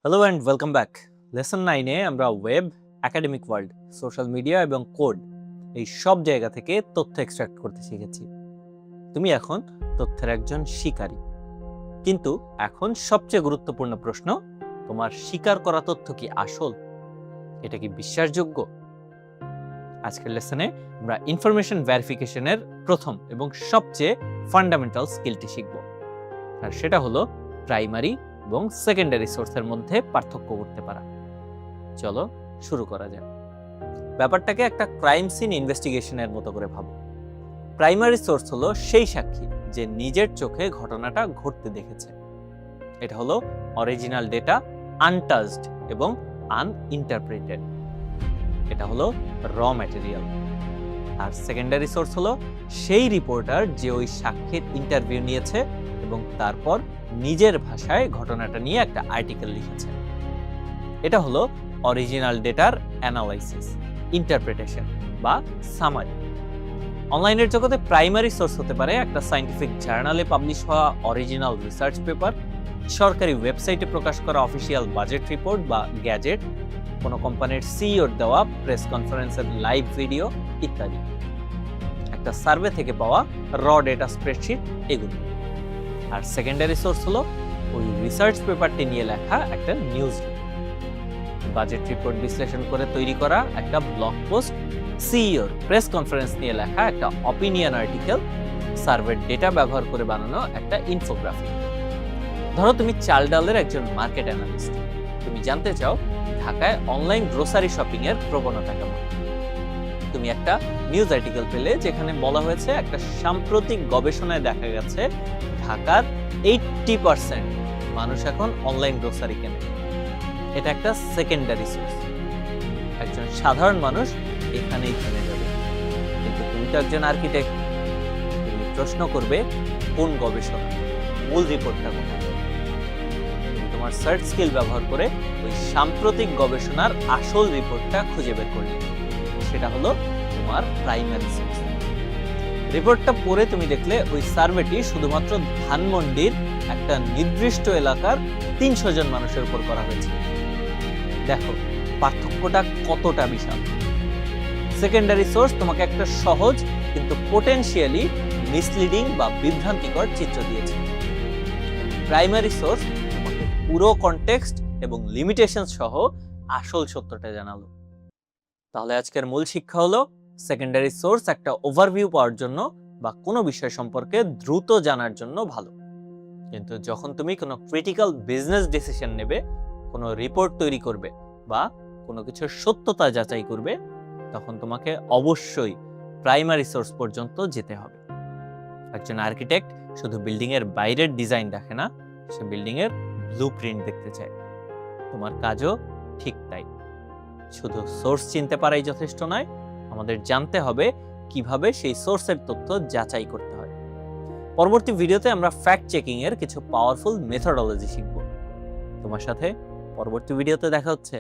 Hello and welcome back. Lesson 9-এ আমরা web, academic world, social media এবং code এই সব জায়গা থেকে তথ্য এক্সট্রাক্ট করতে শিখেছি। তুমি এখন তথ্যের একজন শিকারী। কিন্তু এখন সবচেয়ে গুরুত্বপূর্ণ প্রশ্ন, তোমার শিকার করা তথ্য কি আসল? এটা কি বিশ্বাসযোগ্য? আজকের লেসনে আমরা ইনফরমেশন ভেরিফিকেশনের প্রথম এবং সবচেয়ে ফান্ডামেন্টাল স্কিলটি শিখব, আর সেটা হলো প্রাইমারি এবং সেকেন্ডারি সোর্সের মধ্যে পার্থক্য করতে পারা। চলো শুরু করা যাক। ব্যাপারটাকে একটা ক্রাইম সিন ইনভেস্টিগেশনের মতো করে ভাবো। প্রাইমারি সোর্স হলো সেই সাক্ষী যে নিজের চোখে ঘটনাটা ঘটতে দেখেছে। এটা হলো অরিজিনাল ডেটা, আনটাচড এবং আনইন্টারপ্রেটেড। এটা হলো র ম্যাটেরিয়াল। আর সেকেন্ডারি সোর্স হলো সেই রিপোর্টার যে ওই সাক্ষীর ইন্টারভিউ নিয়েছে এবং তারপর নিজের ভাষায় ঘটনাটা নিয়ে একটা আর্টিকেল লিখেছে। এটা হলো অরিজিনাল ডেটার অ্যানালাইসিস, ইন্টারপ্রিটেশন বা সামারি। অনলাইনের জগতে প্রাইমারি সোর্স হতে পারে একটা সায়েন্টিফিক জার্নালে পাবলিশ হওয়া অরিজিনাল রিসার্চ পেপার, সরকারি ওয়েবসাইটে প্রকাশ করা অফিসিয়াল বাজেট রিপোর্ট বা গ্যাজেট, কোনো কোম্পানির সিইওর দেওয়া প্রেস কনফারেন্সের লাইভ ভিডিও ইত্যাদি। একটা সার্ভে থেকে পাওয়া র ডেটা স্প্রেডশিট এগুলো। আর সেকেন্ডারি সোর্স হলো ওই রিসার্চ পেপারটি নিয়ে লেখা একটা নিউজ, বাজেট রিপোর্ট বিশ্লেষণ করে তৈরি করা একটা ব্লগ পোস্ট, সিইওর প্রেস কনফারেন্স নিয়ে লেখা একটা অপিনিয়ন আর্টিকেল, সার্ভের ডেটা ব্যবহার করে বানানো একটা ইনফোগ্রাফিক। ধরো তুমি চাল ডালের একজন মার্কেট অ্যানালিস্ট। তুমি জানতে চাও ঢাকায় অনলাইন গ্রোসারি শপিং এর প্রবণতা কেমন। তুমি একটা নিউজ আর্টিকেল পেলে যেখানে বলা হয়েছে একটা সাম্প্রতিক গবেষণায় দেখা গেছে ঢাকার 80% মানুষ এখন অনলাইন গ্রোসারি কেনে। এটা একটা সেকেন্ডারি সোর্স। একজন সাধারণ মানুষ এখানেই থেমে যাবে, কিন্তু তুমি তো একজন আর্কিটেক্ট। তুমি প্রশ্ন করবে কোন গবেষণা, মূল রিপোর্টটা কোথায়। তুমি তোমার সার্চ স্কিল ব্যবহার করে ওই সাম্প্রতিক গবেষণার আসল রিপোর্টটা খুঁজে বের করলে। সেটা হলো তোমার প্রাইমারি সোর্স। রিপোর্টটা পড়ে তুমি দেখলে ওই সার্ভেটি শুধুমাত্র ধানমন্ডির একটা নির্দিষ্ট এলাকার 300 জন মানুষের উপর করা হয়েছে। দেখো পার্থক্যটা কতটা বিশাল। সেকেন্ডারি সোর্স তোমাকে একটা সহজ কিন্তু পোটেনশিয়ালি মিসলিডিং বা বিভ্রান্তিকর চিত্র দিয়েছে। প্রাইমারি সোর্স তোমাকে পুরো কনটেক্সট এবং লিমিটেশন সহ আসল সত্যটা জানালো। তাহলে আজকের মূল শিক্ষা হলো, সেকেন্ডারি সোর্স একটা ওভারভিউ পাওয়ার জন্য বা কোনো বিষয় সম্পর্কে দ্রুত জানার জন্য ভালো, কিন্তু যখন তুমি কোনো ক্রিটিক্যাল বিজনেস ডিসিশন নেবে, কোনো রিপোর্ট তৈরি করবে বা কোনো কিছুর সত্যতা যাচাই করবে, তখন তোমাকে অবশ্যই প্রাইমারি সোর্স পর্যন্ত যেতে হবে। একজন আর্কিটেক্ট শুধু বিল্ডিং এর বাইরের ডিজাইন দেখে না, সে বিল্ডিং এর ব্লুপ্রিন্ট দেখতে চায়। তোমার কাজও ঠিক তাই। শুধু সোর্স চিনতে পারাই যথেষ্ট নয়, আমাদের জানতে হবে কিভাবে সেই সোর্সের তথ্য যাচাই করতে হয়। পরবর্তী ভিডিওতে আমরা ফ্যাক্ট চেকিং এর কিছু পাওয়ারফুল মেথডোলজি শিখব। তোমার সাথে পরবর্তী ভিডিওতে দেখা হচ্ছে।